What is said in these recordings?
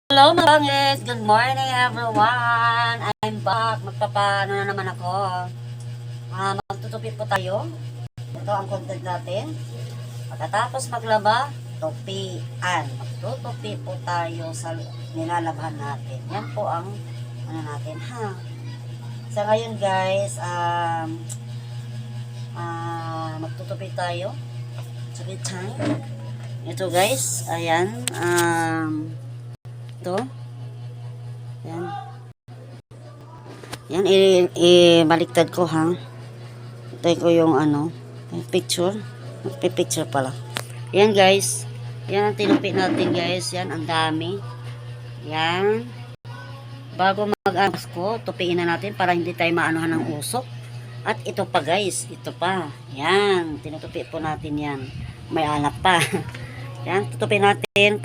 Hello mga bangis! Good morning everyone! I'm back. Magpapaano na naman ako. Magtutupi po tayo. Ito ang content natin. Pagkatapos maglaba, tupian. Magtutupi po tayo sa nilalabhan natin. Yan po ang ano natin ha. Sa ngayon guys, magtutupi tayo. Tupi time. Ito guys, ayan. Ito. Yan. Yan, baliktad ko ha. Ito ko yung picture. Picture pala. Yan guys. Yan ang tinupi natin guys. Yan, ang dami. Yan. Bago mag-amas ko, tupiin na natin para hindi tayo maanuhan ng usok. At ito pa guys. Ito pa. Yan. Tinutupi po natin yan. May anak pa. Yan. Tutupi natin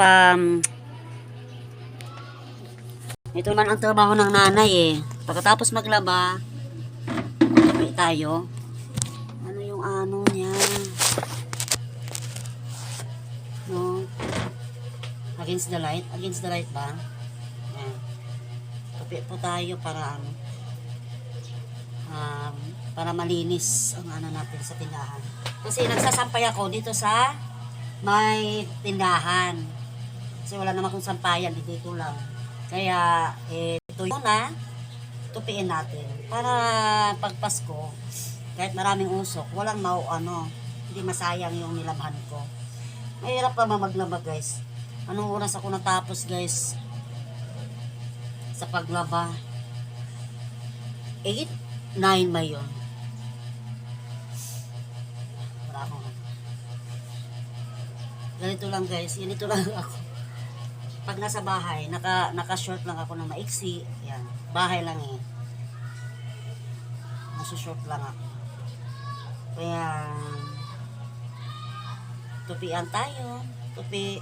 ito naman ang trabaho ng nanay eh. Pagkatapos maglaba, tupi tayo. Ano yung ano niya? No? Against the light? Against the light ba? Yan. Tupi po tayo para para malinis ang ano natin sa tindahan. Kasi nagsasampay ako dito sa may tindahan. Kasi wala naman kong sampayan, dito lang. Kaya, ito yun na, tupiin natin. Para pag Pasko, kahit maraming usok, walang hindi masayang yung nilabhan ko. Mahirap pa maglaba guys. Anong oras ako natapos guys sa paglaba? 8, 9 ba yun? Wala akong ganito lang guys, ganito lang ako. Pag nasa bahay, naka-short lang ako na maiksi. Yan. Bahay lang eh. Nasa-short lang ako. Kaya, tupian tayo. Tupi.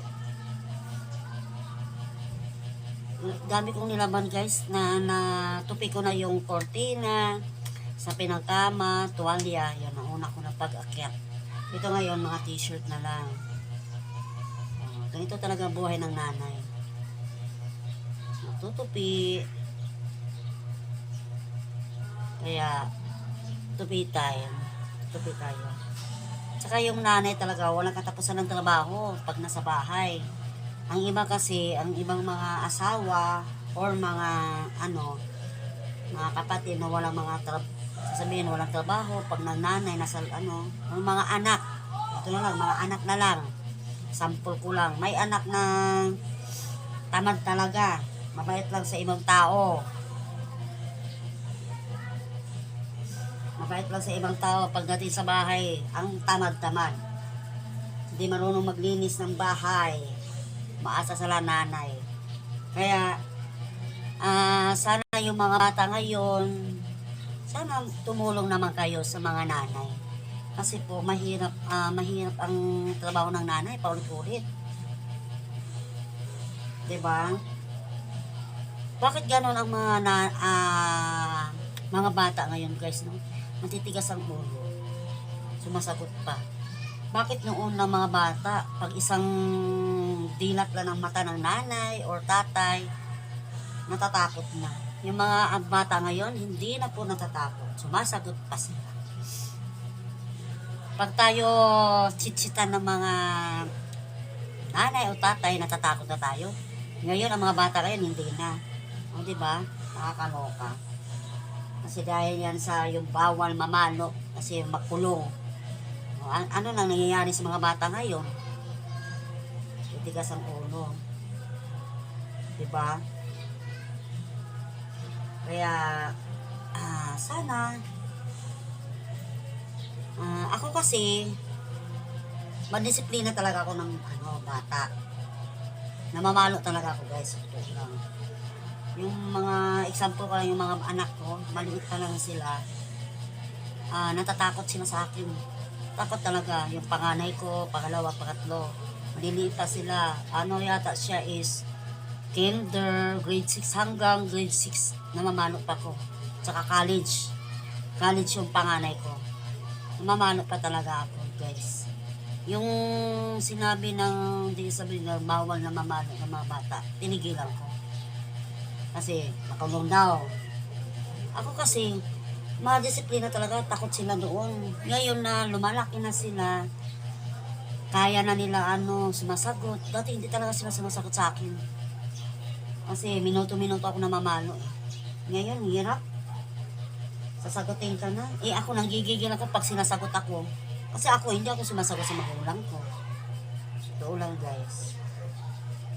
Dami kong nilaban guys, na tupi ko na yung cortina, sa pinagkama, tuwalya. Yan, ang una ko na pag-akyat. Ito ngayon, mga t-shirt na lang. Ganito talaga buhay ng nanay. Tutupi. Kaya tupi tayo. Tupi tayo. Tsaka yung nanay talaga walang katapusan ng trabaho pag nasa bahay. Ang iba kasi, ang ibang mga asawa or mga mga kapatid na walang sasabihin walang trabaho pag nanay nasa ang mga anak. Ito na lang, mga anak na lang. Sample ko lang. May anak na tamad talaga. Mabait lang sa ibang tao. Mabait lang sa ibang tao. Pagdating sa bahay, ang tamad-tamad. Hindi marunong maglinis ng bahay. Maasa sa nanay. Kaya, sana yung mga bata ngayon, sana tumulong naman kayo sa mga nanay. Kasi po, mahirap ang trabaho ng nanay, paulit-ulit. Diba? Bakit ganon ang mga bata ngayon guys, no? Matitigas ang ulo. Sumasagot pa. Bakit noon ng mga bata, pag isang dilat lang ng mata ng nanay or tatay, natatakot na. Yung mga bata ngayon, hindi na po natatakot. Sumasagot pa sila. Pag tayo chichitan ng mga nanay o tatay, natatakot na tayo. Ngayon, ang mga bata ngayon, hindi na. O, diba? Nakakaloka. Kasi dahil yan sa yung bawal mamalo, kasi makulong. O, ano nang nangyayari sa mga bata ngayon? Titigas ang ulo. Diba? Kaya, sana, ako kasi, madisiplina talaga ako ng bata. Namamalo talaga ako guys. Ito lang. Yung mga example ko lang, yung mga anak ko, maliit pa lang sila, natatakot sila sa akin. Takot talaga. Yung panganay ko, pangalawa, pangatlo, maliliit pa sila. Yata siya is kinder, grade 6 hanggang grade 6, namamano pa ko. Tsaka college yung panganay ko. Namamano pa talaga ako guys. Yung sinabi ng DSWD na bawal na mamalo ng mga bata, tinigilan ko. Kasi makulong daw. Ako kasi, madisiplina talaga, takot sila doon. Ngayon na lumalaki na sila, kaya na nila sumasagot. Dati hindi talaga sila sumasagot sa akin. Kasi minuto-minuto ako namamalo eh. Ngayon, hirap. Sasagutin ka na. Eh ako nanggigigil ako pag sinasagot ako. Kasi ako, hindi ako sumasagot sa magulang ko. Totoo lang guys.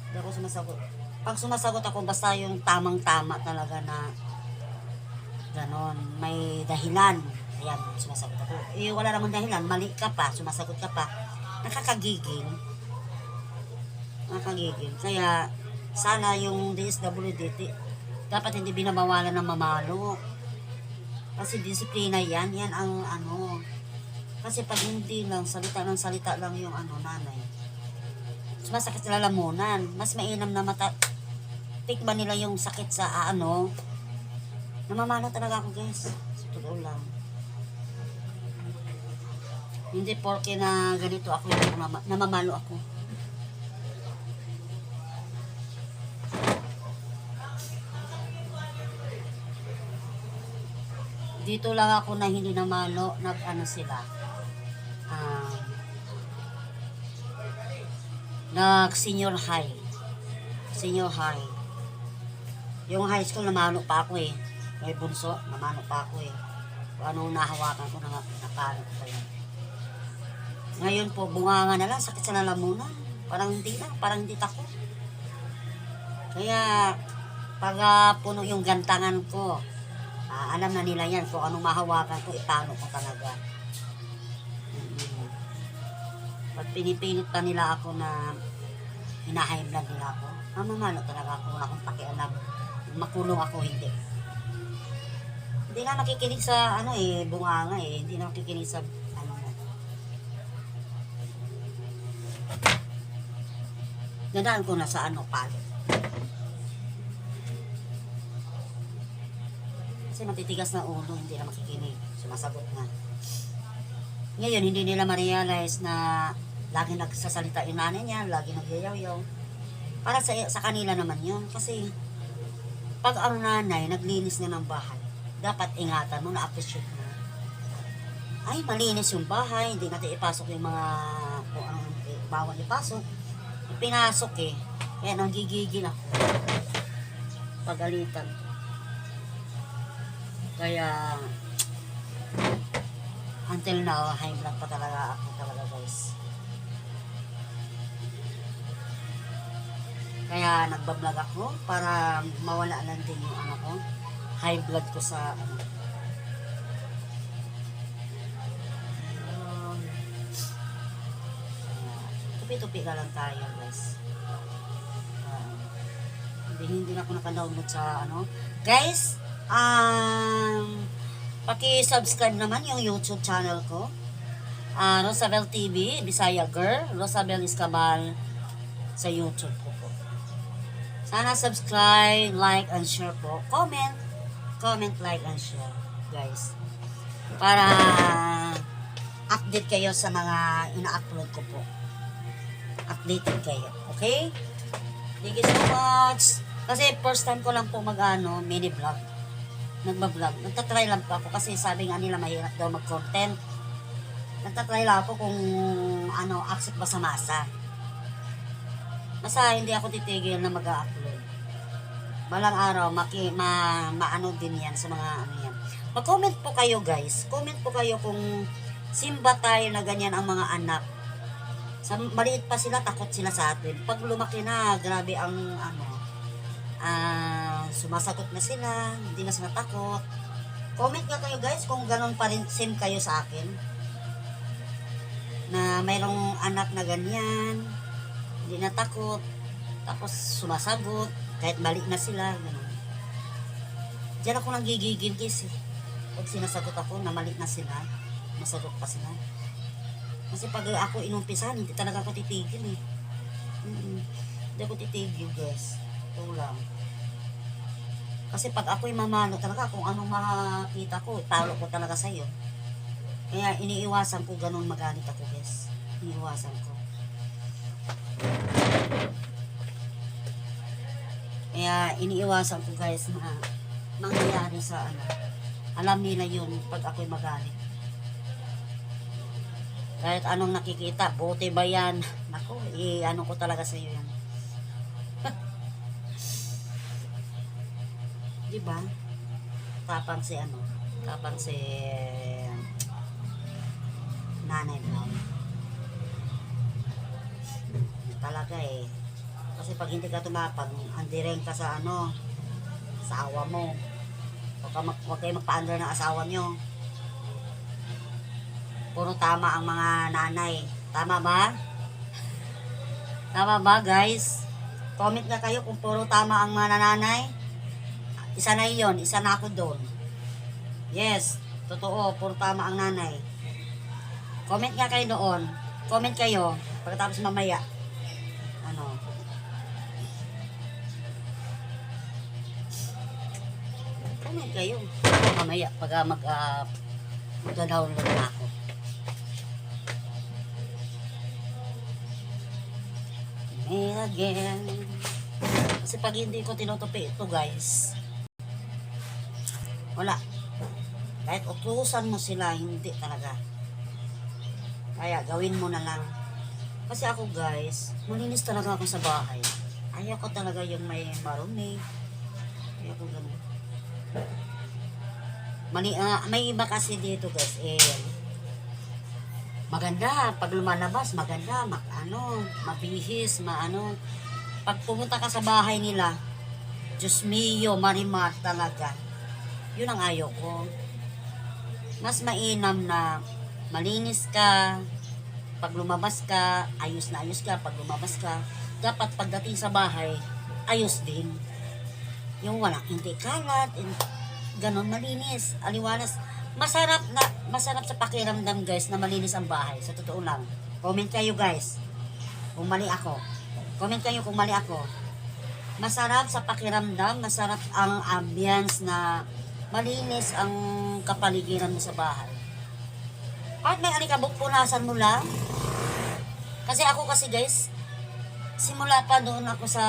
Hindi ako sumasagot. Pag sumasagot ako, basta yung tamang-tama talaga na ganon, may dahilan. Ayan, sumasagot ako. Eh, wala namang dahilan. Mali ka pa, sumasagot ka pa. Nakakagigil. Nakakagigil. Kaya, sana yung DSWD, dapat hindi binabawalan ng mamalo. Kasi disiplina yan. Yan ang kasi pag hindi lang, salita ng salita lang yung nanay, sumasakit sa lalamunan. Mas mainam na tikman nila yung sakit sa namamalo talaga ako guys. Sa totoo lang. Hindi porke na ganito ako, namamalo ako. Dito lang ako na hindi namalo, sila. Nag-senior high. Senior high. Yung high school, namano pa ako eh. May bunso, namano pa ako eh. Kung anong nahawakan ko, napalo ko pa yun. Ngayon po, bunganga na lang, sakit sa lalamunan. Parang hindi takot. Kaya, pag puno yung gantangan ko, alam na nila yan kung anong mahawakan ko, ipano ko talaga. Pag pinipilit pa nila ako na hina-high blood nila ako, mamamalo talaga ako, wala akong pakialam. Makulong ako, hindi. Hindi na nakikinig sa bunganga eh. Hindi na nakikinig sa nadaan ko na sa palo. Kasi matitigas na ulo, hindi na makikinig. Sumasagot na. Ngayon, hindi nila ma-realize na lagi nagsasalita yung nanay niya, lagi nagyayaw-yaw. Para sa kanila naman yun. Kasi, pag ang nanay naglinis na ng bahay, dapat ingatan mo, na-appreciate mo. Ay, malinis yung bahay, hindi natin ipasok yung mga kung ang bawal ipasok. Pinasok eh. Kaya nanggigigil ako. Pagalitan. Kaya, until now, high blood pa talaga ako guys. Kaya nagbablog ako para mawala lang din yung high blood ko sa tupi-tupi ka lang tayo guys. Hindi na ako naka-download sa guys, paki-subscribe naman yung YouTube channel ko. Rosabel TV, Bisaya Girl, Rosabel Escabal sa YouTube ko po. Sana subscribe, like, and share po. Comment, like, and share, guys. Para update kayo sa mga ina-upload ko po. Updated kayo, okay? Thank you so much. Kasi first time ko lang po mini vlog. Nagbablog. Nagtatry lang po ako kasi sabi nga nila mahirap daw mag-content. Nagtatry lang ako kung accept ba sa masa. Basta hindi ako titigil na mag-upload. Balang araw, maano din yan sa mga yan. Mag-comment po kayo guys. Comment po kayo kung simba tayo na ganyan ang mga anak. Sa maliit pa sila, takot sila sa atin. Pag lumaki na, grabe ang sumasagot na sila, hindi na sila takot. Comment nga kayo guys kung ganon pa rin same kayo sa akin. Na mayroong anak na ganyan, hindi na takot, tapos sumasagot, kahit mali na sila, gano'n. Diyan ako nang gigigil guys eh. Pag sinasagot ako na mali na sila, masagot pa sila. Kasi pag ako inumpisan, hindi talaga ako titigil eh. Hindi ako titigil guys. Ito lang. Kasi pag ako'y mamano talaga, kung anong makita ko, talo ko talaga sa'yo. Kaya iniiwasan ko ganun magalit ako guys. iniiwasan ko. Kaya iniiwasan ko guys na mangyayari sa ano. Alam nila yun pag ako'y magalit. Kahit anong nakikita, buti ba yan? Naku, ano ko talaga sa iyo yan. Diba? Tapang si ano, tapang si Nanay Brown. Talaga eh. Kasi pag hindi ka tumapang, andiren ka sa ano, sa asawa mo. Huwag kayo magpa-under ng asawa nyo. Puro tama ang mga nanay. Tama ba? Tama ba guys? Comment nga kayo kung puro tama ang mga nanay. Isa na yun, isa na ako doon. Yes, totoo, puro tama ang nanay. Comment nga kayo doon. Comment kayo pagkatapos mamaya. Ano? Comment kayo. Mamaya pag mag-download na ako. Me again. Kasi pag hindi ko tinutupi ito guys, wala. Kahit utusan mo sila, hindi talaga. Kaya gawin mo na lang. Kasi ako guys, malinis talaga ako sa bahay. Ayaw ko talaga yung may marumi. Ayaw ko ganun. May iba kasi dito guys, maganda. Pag lumalabas, maganda. Mabihis, Pag pumunta ka sa bahay nila, Diyos mio, marimar talaga. Yun ang ayaw ko. Mas mainam na malinis ka. Pag lumabas ka, ayos na ayos ka. Pag lumabas ka, dapat pagdating sa bahay, ayos din. Yung wala, hindi kalat, ganon, malinis, aliwalas. Masarap sa pakiramdam guys na malinis ang bahay. Sa totoo lang. Comment kayo guys kung mali ako. Comment kayo kung mali ako. Masarap sa pakiramdam, masarap ang ambience na malinis ang kapaligiran mo sa bahay. Kahit may alikabok, punasan mo lang. Kasi ako guys, simula pa doon ako sa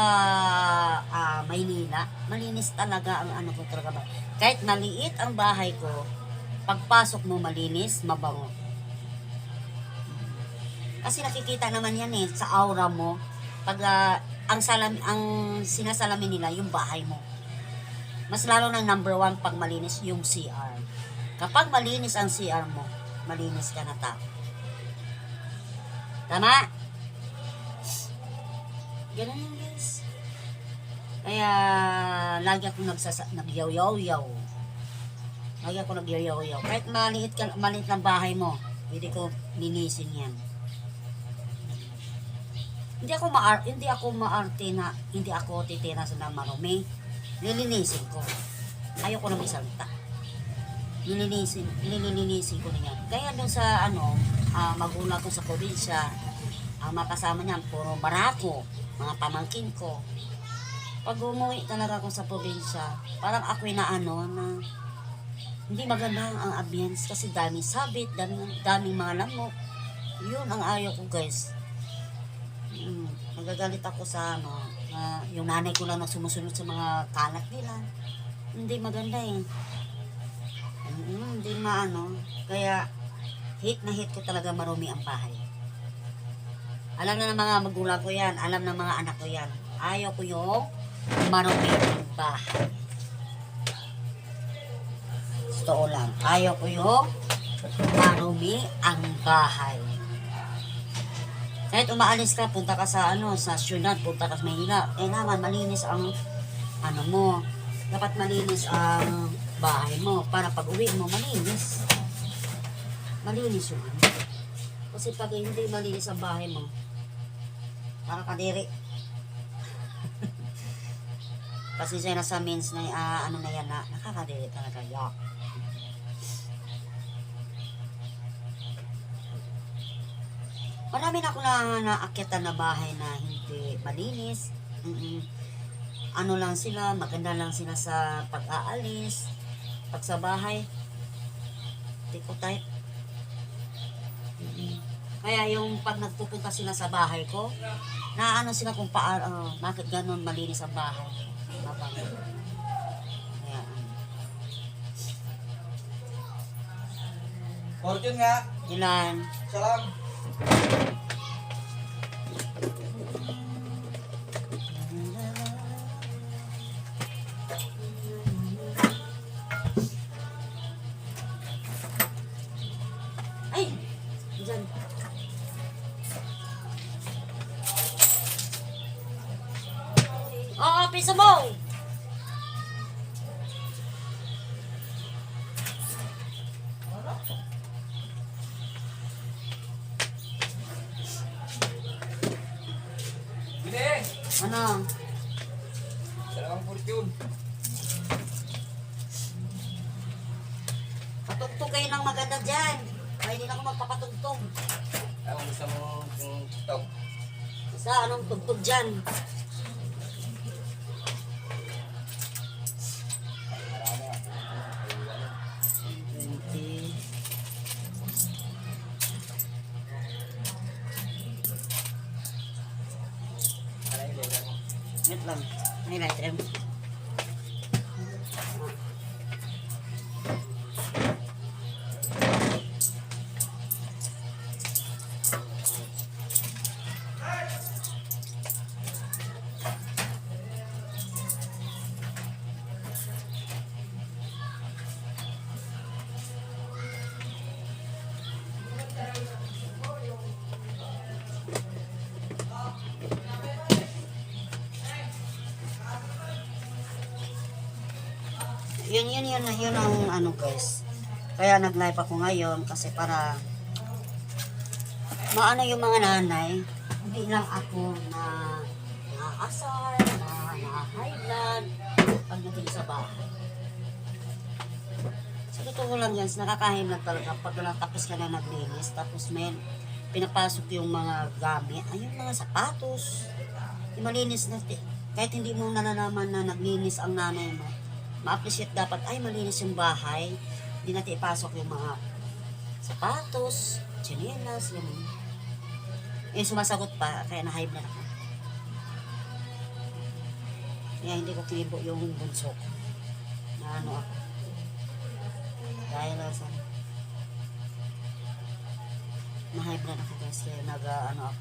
Maynila, malinis talaga ang ano ko talaga. Kahit maliit ang bahay ko, pagpasok mo malinis, mabango. Kasi nakikita naman yan sa aura mo. Pag ang sinasalamin nila yung bahay mo. Mas lalo ng number 1 pag malinis yung CR. Kapag malinis ang CR mo, malinis ka na tao. Tama? Ganun yun guys. Kaya lagi ako nagyaw-yaw-yaw. Lagi ako nagyaw-yaw-yaw. Kahit maliit ng bahay mo, hindi ko linisin yan. Hindi ako maarte na hindi ako titira sa marumi. Nilinisin ko. Ayoko na may salta. Nilinisin ko na yan. Kaya doon sa magulang ko sa probinsya, ang makasama niyan, puro barako, mga pamangkin ko. Pag umuwi talaga ako sa probinsya, parang ako'y na hindi maganda ang ambience kasi daming sabit, daming mga lamok. Yun ang ayaw ko guys. Nagagalit ako sa yung nanay ko lang na sumusunod sa mga kalat nila. Hindi maganda hindi kaya hate na hate ko talaga marumi ang bahay. Alam na ng mga magulang ko yan, alam ng mga anak ko yan. Ayaw ko yung marumi ang bahay. Totoo lang, ayaw ko yung marumi ang bahay. Kahit umaalis ka, punta ka sa syudad, punta ka sa Maynila, naman malinis ang mo. Dapat malinis ang bahay mo para pag uwi mo malinis. Malinis yun. Kasi pag hindi malinis ang bahay mo, para kadiri. Kasi siya nasa means na na yan na nakakadiri talaga. Yuck. Marami na ako naakyatan na bahay na hindi malinis. Lang sila, maganda lang sila sa pag-aalis, pag sa bahay. Hindi ko type. Kaya yung pag nagpupunta sila sa bahay ko, naano sila kung paano, bakit ganun malinis ang bahay. Mabango. Kaya, Fortune nga. ilan? Salam. Ay! Diyan. Oo, piso mo! Bili. Ano? Dalawang fortune. Patugtog kayo ng maganda dyan. Kaya hindi na ako magpapatugtog. Ang gusto mo yung TikTok. Sa anong tugtog dyan? Marami. 20. Ano yung letter mo? Wait lang. Highlight M. Yun ang ano guys. Kaya nag-live ako ngayon kasi para maano yung mga nanay, hindi lang ako na naasar, na high blood pagdating sa bahay. Sa totoo lang yan, nakakahimlag talaga pag tapos ka na naglinis, tapos may pinapasok yung mga gamit, ayun mga sapatos, yung malinis na, kahit hindi mo nalalaman na naglinis ang nanay mo, ma-appreciate dapat, ay malinis yung bahay, hindi natin ipasok yung mga sapatos, tsinelas, gano'n. Eh, sumasagot pa, kaya na-high blood ako. Kaya hindi ko kinibo yung bunso ko. Na ano ako. Dahil sa na-high blood ako guys, kaya nag-ano ako.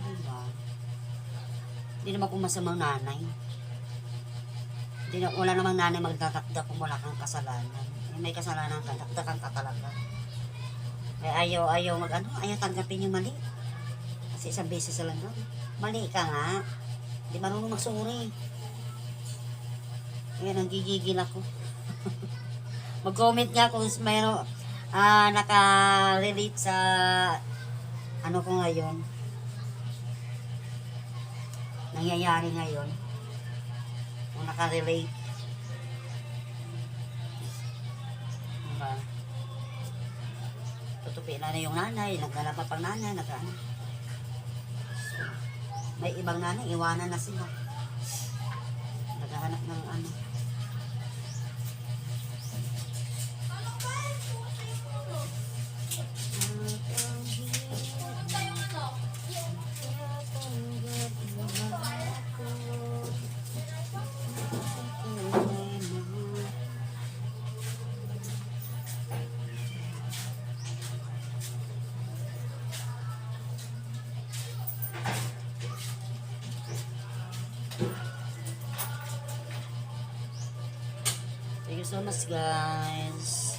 Diba? Hindi naman kung masamang nanay. Wala namang nanay magdadakdak kung wala kang kasalanan. Eh, may kasalanan ka, dakdakan ka talaga. Ayaw tanggapin yung mali. Kasi isang beses lang doon. Mali ka nga. Hindi marunong magsuri. Kaya nanggigigil ako. Mag-comment nga kung mayroon naka-relate sa ano ko ngayon. Nangyayari ngayon. Kung naka-relate. Diba? Tutupi na yung nanay, naglalaba pang nanay, nag-ano. So, may ibang nanay, iwanan na sila. Naghahanap ng ano. Thank you so much guys.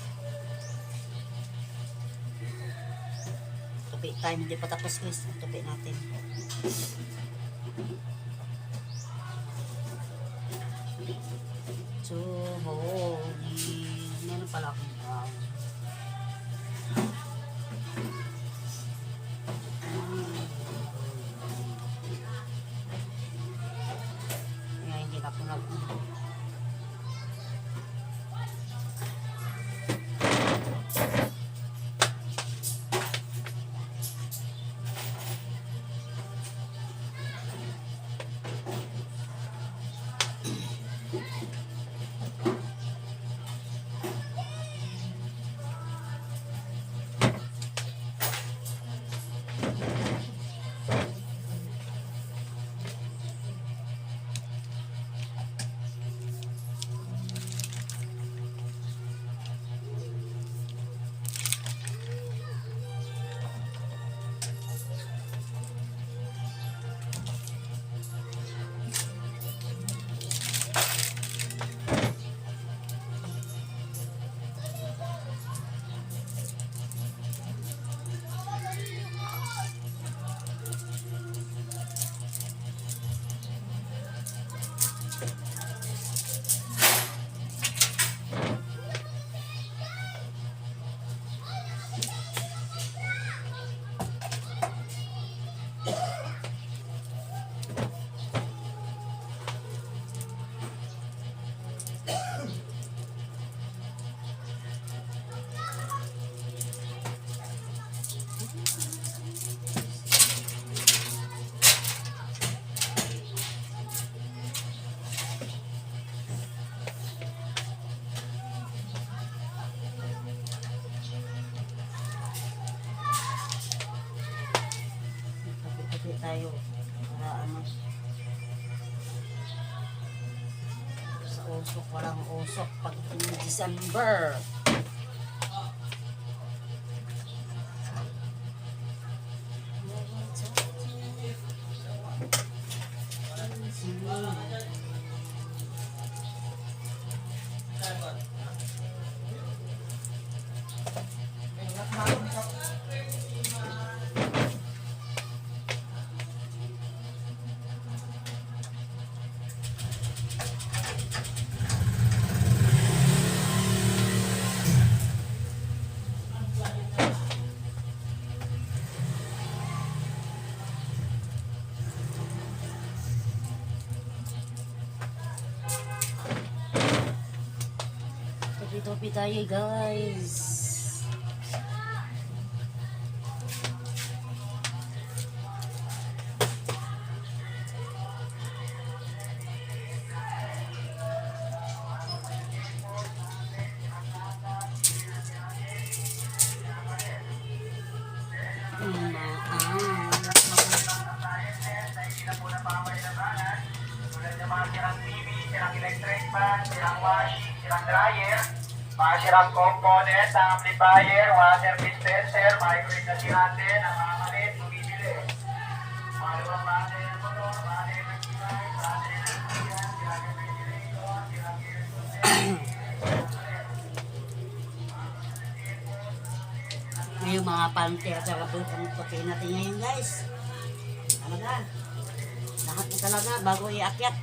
Tupi time, hindi pa tapos guys. Tupi natin. So, meron pala akong kaya hindi na po tayo. Para ano. Sa usok, walang usok. Pag December. Topi-topi tayo guys. Sirang TV, sirang electric fan, sirang washing, sirang dryer, mga sirang component, amplifier, water dispenser, microwave na sirate, ang mga maliit, bumibili. Maluwang battery ng motor, battery ng kilay, battery ng kuyan, sirang refrigerator, sirang air Yung mga panty at saka ang topi natin ngayon guys. Talaga. Lahat na talaga bago iakyat.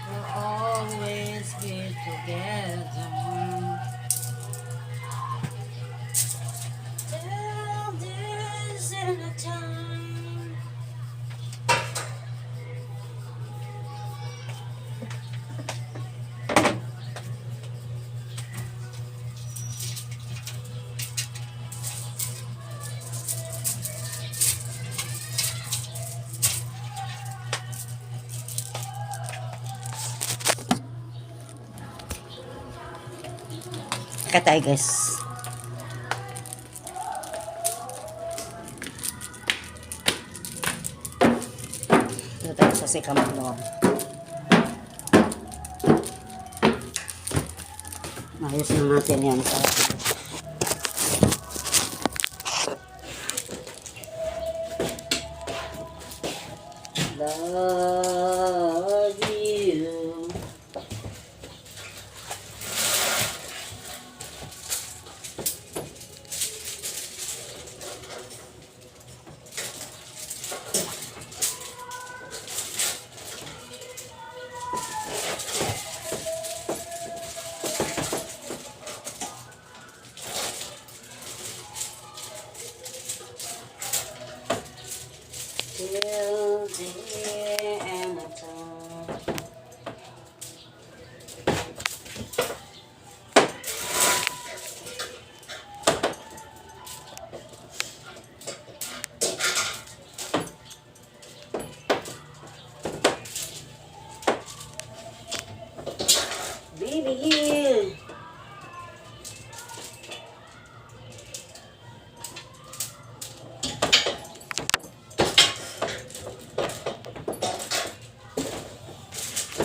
We'll always be together. Till this in a time. Katay guys. Dito tayo sa second floor. Ayos na natin yan. Love you. Till the end of time. Baby,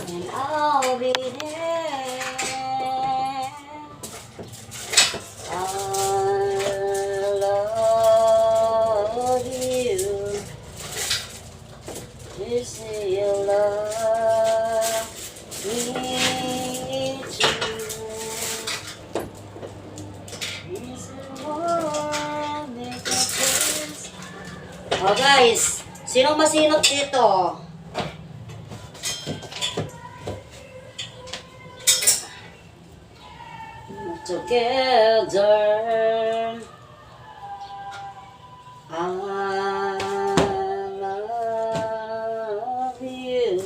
and I'll be there. I love you. You say you love me too. Is it more make a difference? Oh guys, sinong masinop dito? Together, I love you.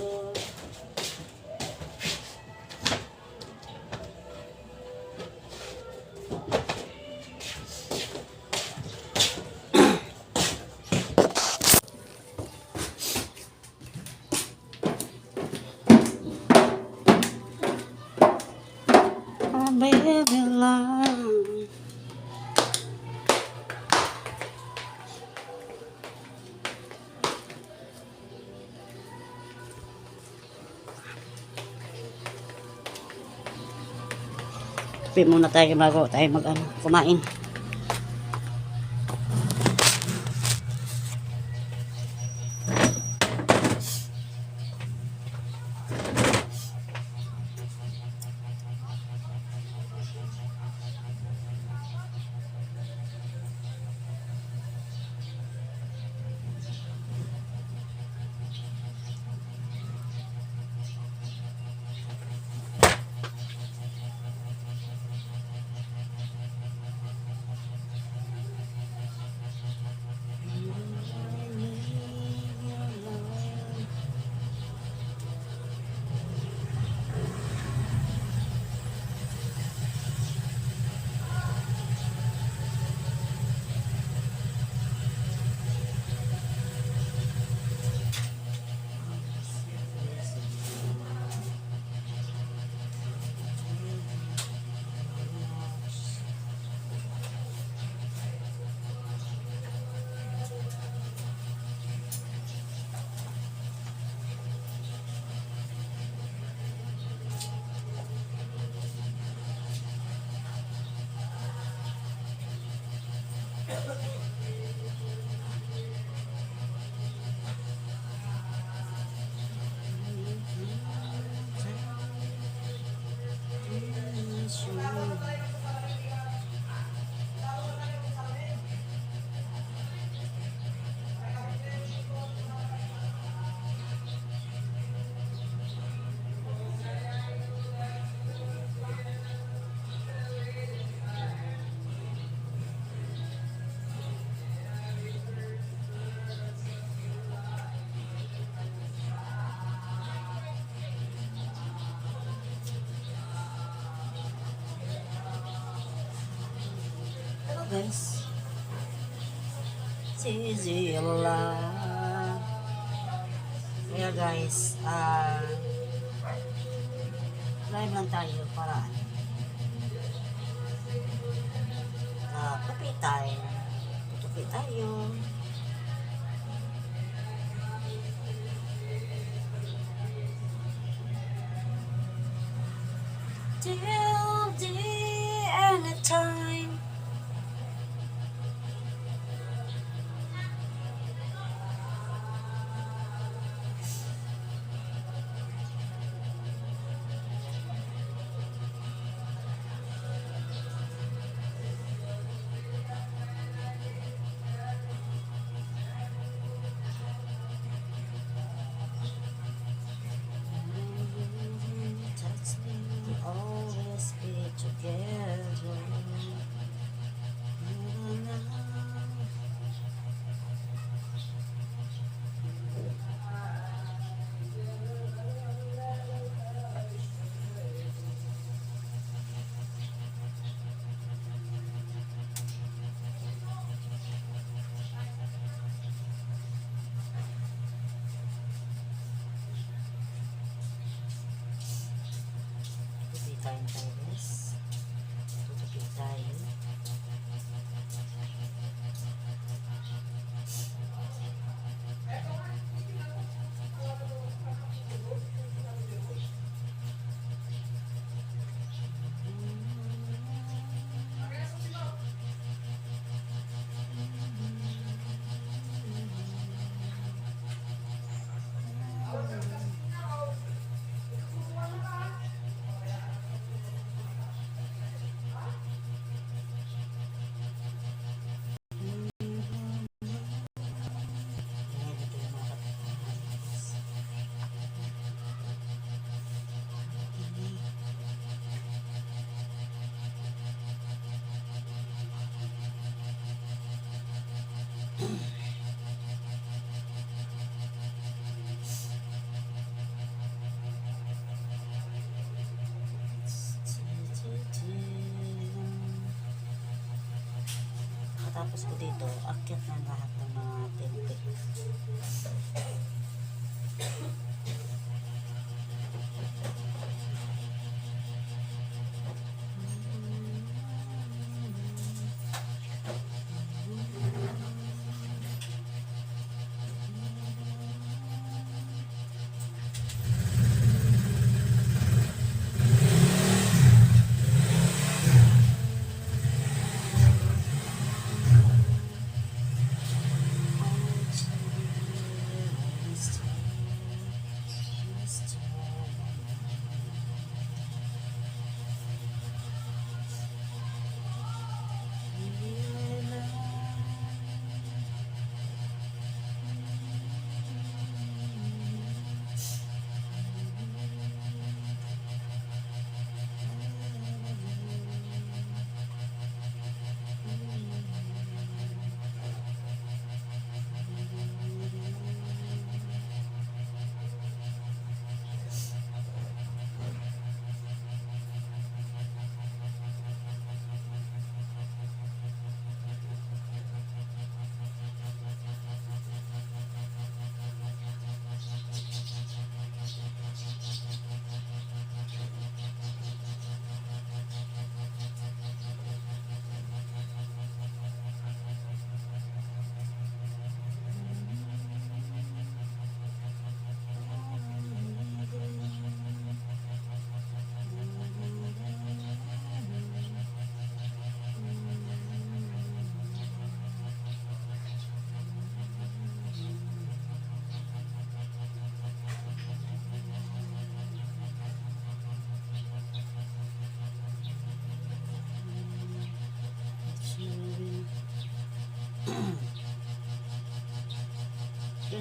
lang. Kape muna tayo bago tayo kumain. Hello guys. Zilla. Kaya guys, live lang tayo para tupi tayo. Tupi tayo. Till the end of time. Always be together. Tutupi tayo guys. Tutupi tayo. Tapos ko dito, akyat na lahat ng mga tinte.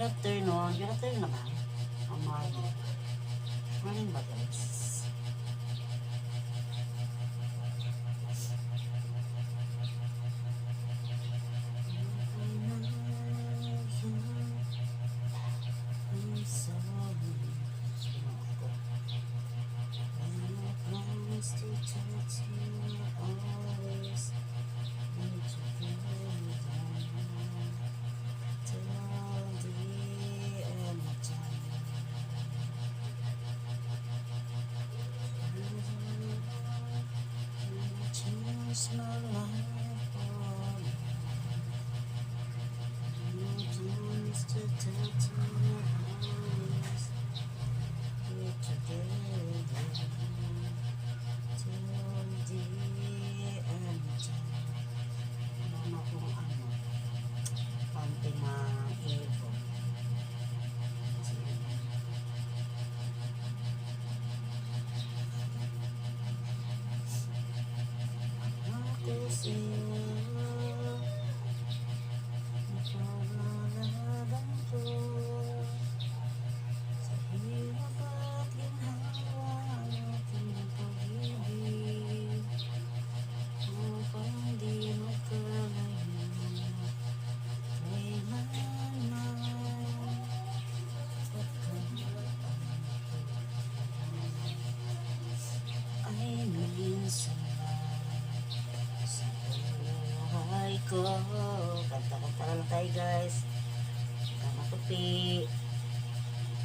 Good afternoon. Good afternoon naman. Ang morning. Morning ba guys? My life for you. Times to touch my eyes. We're together till the end of time. Mama kung ano, konting maibo. Ako sa'yo, napalalaban ko sa hirap at ginhawa ng ating pag-ibig upang di magkalayo kailanman ay minsan sa buhay ko. Kanta-kanta lang tayo guys. Matupi.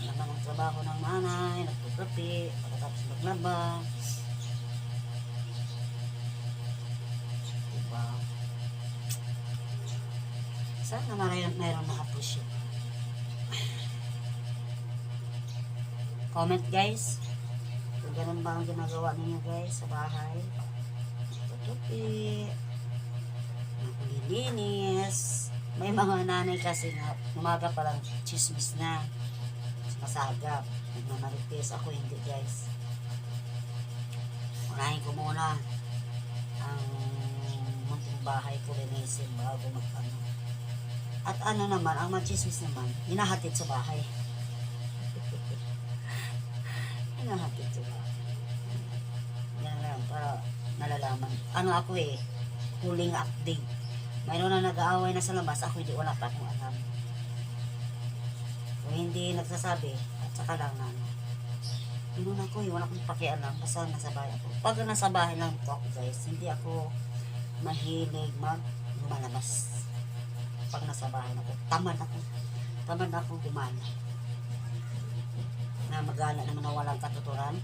Naman ang trabaho ng nanay. Nagtutupi. Pagkatapos maglaba. Diba? Sana mayroon na-appreciate. Comment guys. Kung ganun ba ang ginagawa ninyo guys sa bahay. Tutupi, naglilinis. May mga nanay kasi nga umaga pa lang chismis na, masagap, nagmamaripis. Ako hindi guys. Unahin ko muna ang munting bahay ko linisin bago magpano. At ano naman, ang machismis naman hinahatid sa bahay. Hinahatid sa bahay. Yan lang, para nalalaman. Ano ako huling update. Mayroon na nag-aaway na sa labas, ako hindi, wala pa akong alam. Kung hindi nagsasabi, at saka lang na yun ako wala akong pakialam, basta nasa bahay ako. Pag nasa bahay lang po ako guys, hindi ako mahilig lumalabas. Pag nasa bahay ako, tamad ako gumana. Na magana naman na walang katuturan.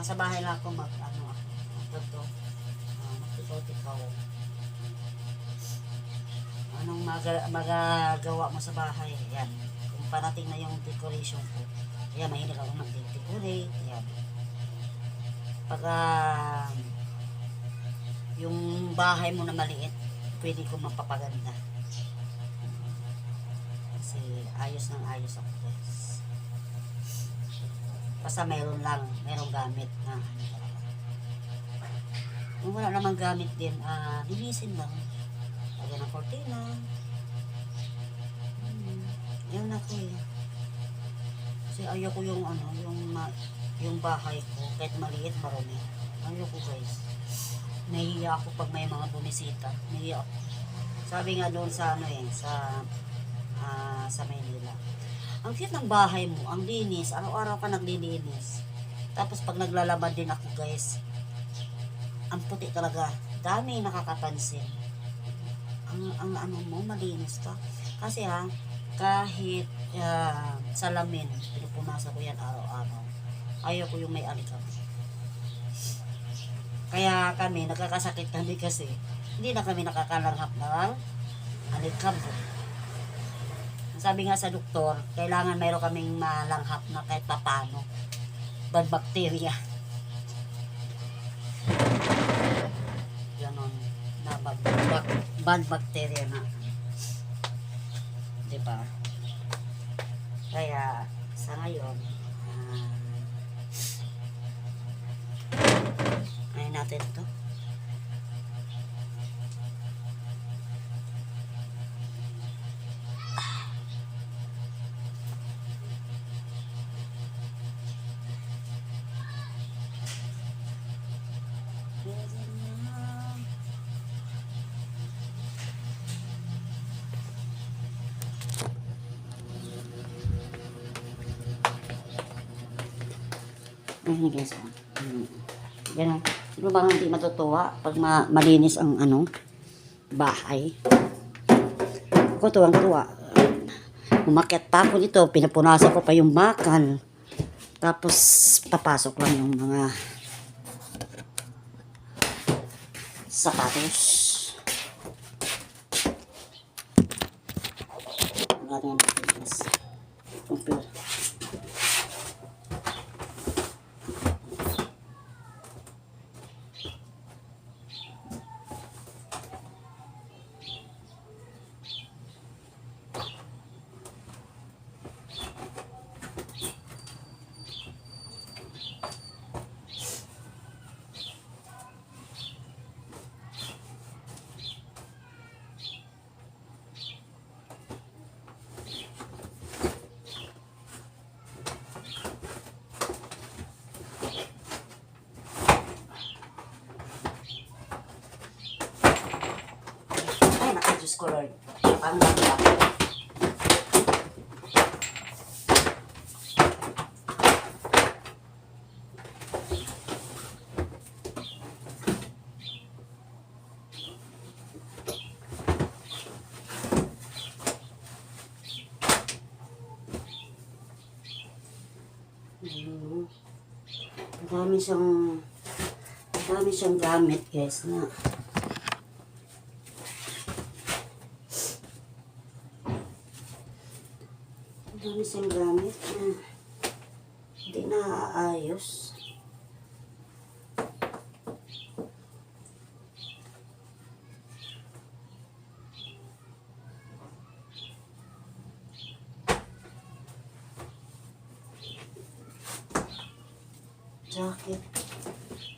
Nasa bahay lang ako magtutikaw. Anong magagawa mo sa bahay? Yan. Kung parating na yung decoration ko, yan, mahilig ako mag-decorate. Yan. Pagka yung bahay mo na maliit, pwede ko mapapaganda. Kasi ayos ako guys. Basta merong gamit na kung wala namang gamit din, linisin lang. Lagyan ng kortina. Yan ako Kasi ayoko yung yung bahay ko, kahit maliit, marumi. Ayoko guys. Nahiya ako pag may mga bumisita. Nahiya ako. Sabi nga doon sa sa Maynila. Ang cute ng bahay mo, ang linis, araw-araw ka naglilinis. Tapos pag naglalaban din ako guys, ang puti talaga, dami nakakapansin. Ang ano mo, malinis ka. Kasi kahit salamin, pinupunasan ko yan araw-araw. Ayaw ko yung may alikabok. Kaya kami, nagkakasakit kami kasi hindi na kami nakakalanghap ng alikabok. Sabi nga sa doktor, kailangan mayroon kaming malanghap na kahit papano. Bad bacteria. Ganon. Na bad bacteria na. Diba? Kaya, sa ngayon, ayun natin ito. Ayun guys. Yan. Sino bang hindi matutuwa pag malinis ang bahay? Ako tuwang-tuwa. Umakyat pa ako dito, pinapunasan ko pa yung bakal. Tapos papasok lang yung mga sapatos. Ang computer. Ay, naka-Diyos ko, Lord. Parang ganda. Ang dami siyang gamit, guys, na dami siyang gamit na hindi naaayos. Jacket.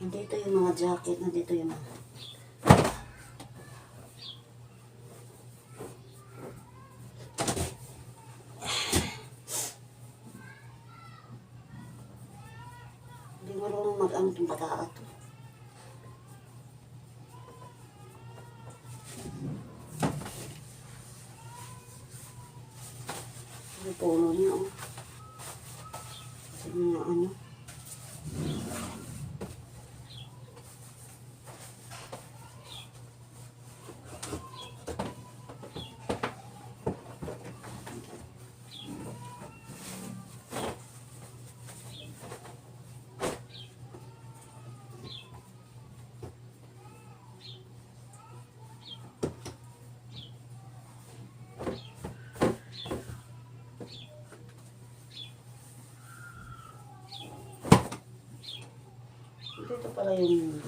Nandito yung mga jacket. Nandito yung mga hindi marunong mag-ano itong bata to. Ang polo niya, oh. Kasi mga ano. Dito pala yung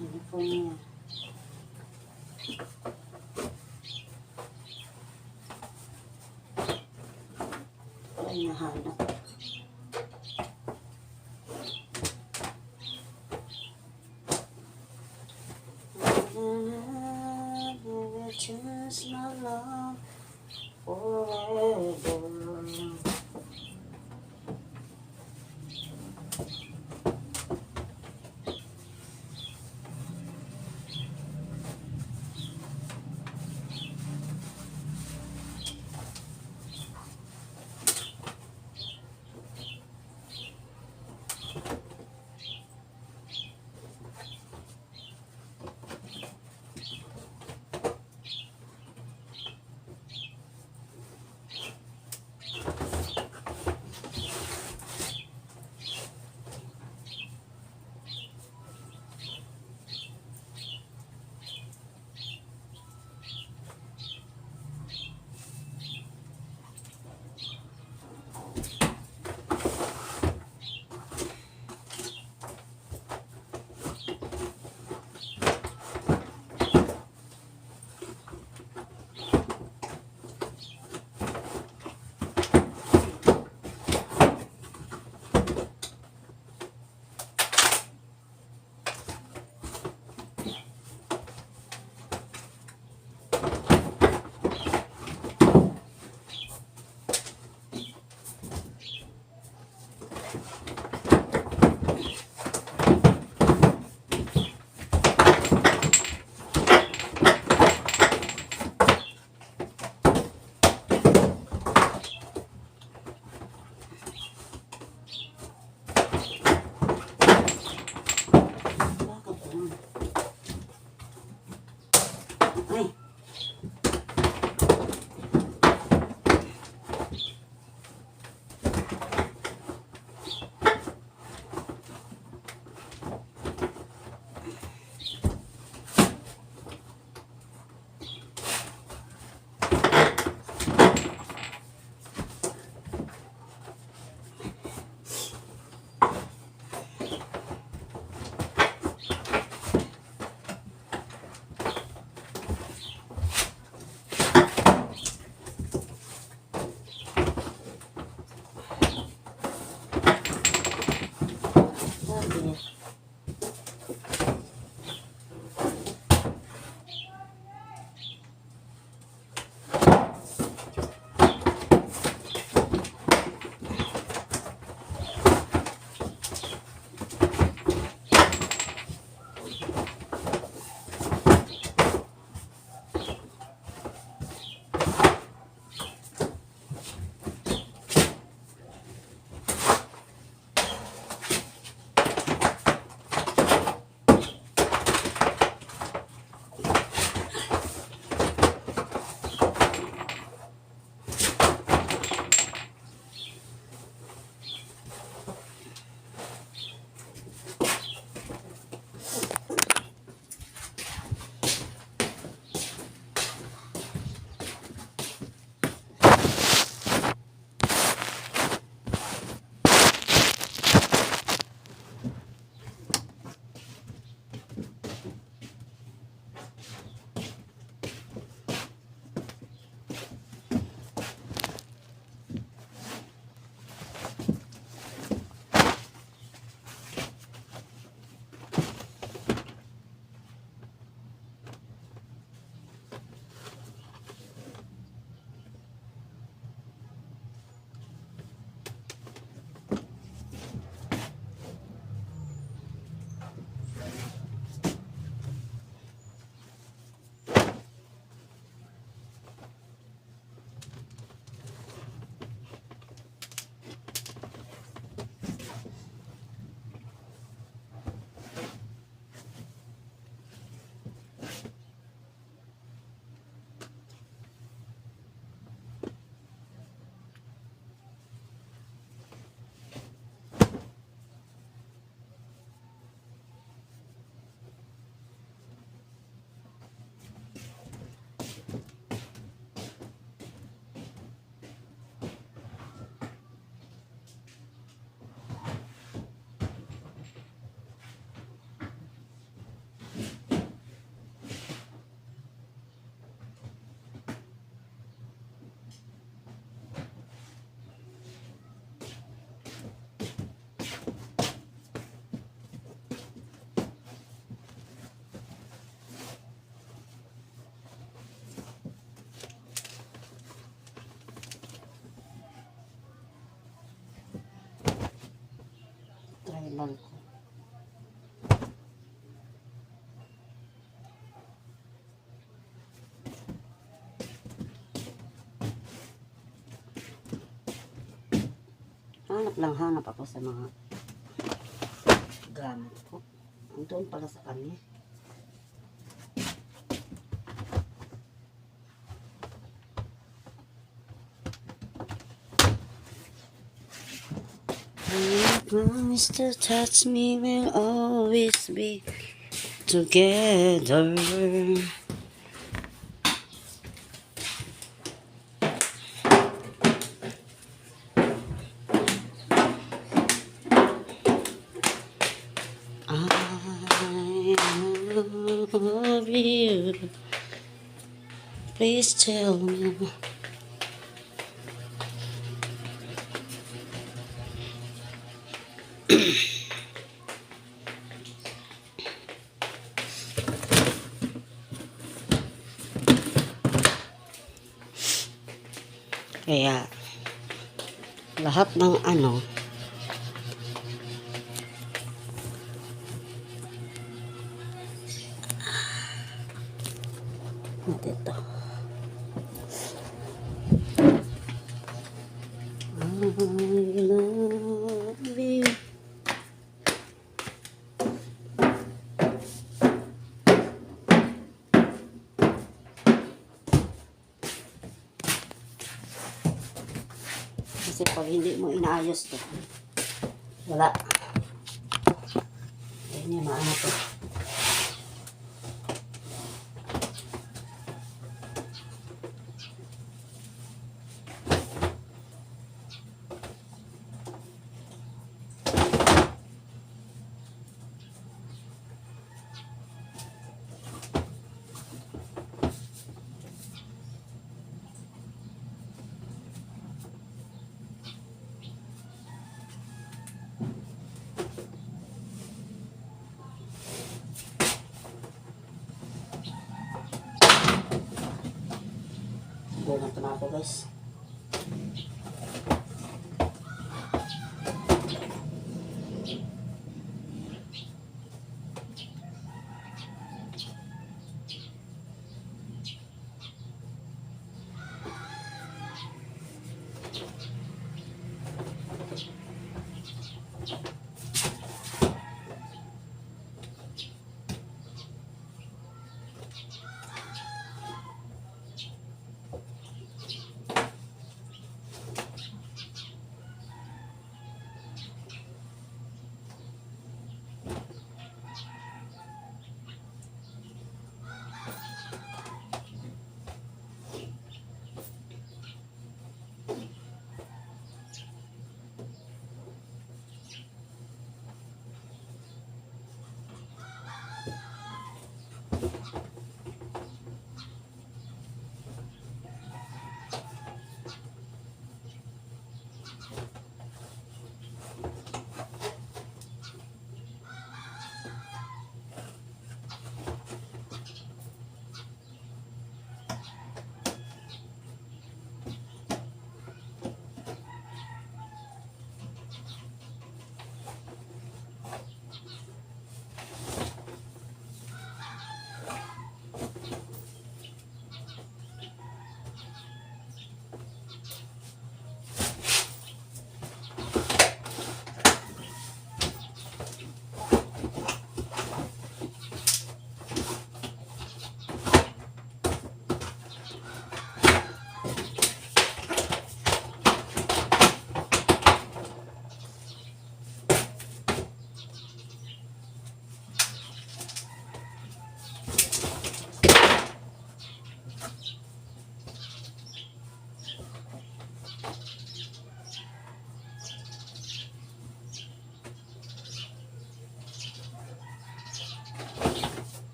uniform niya. Wala yung nahanap. Choose my love forever. Hanap lang hanap ako sa mga gamit ko. Doon pala sa kanya. I promise to touch me, we'll always be together. I love you. Please tell me. Kaya lahat ng ano dito. I love you. Kasi pag hindi mo inaayos to, wala. Hindi maano to. Doon na ako guys.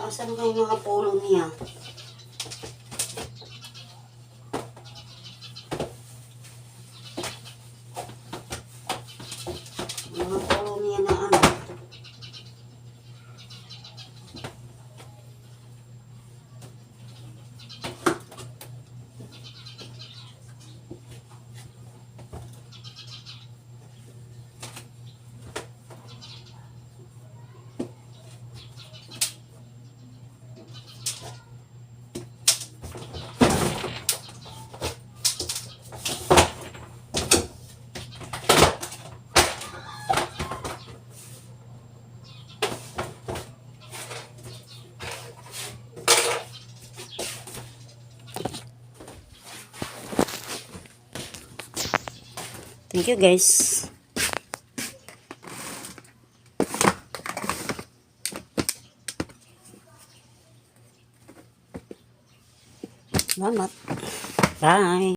Asan ba yung mga puno niya? Mga puno niya na ano? Thank you guys. Salamat. Bye.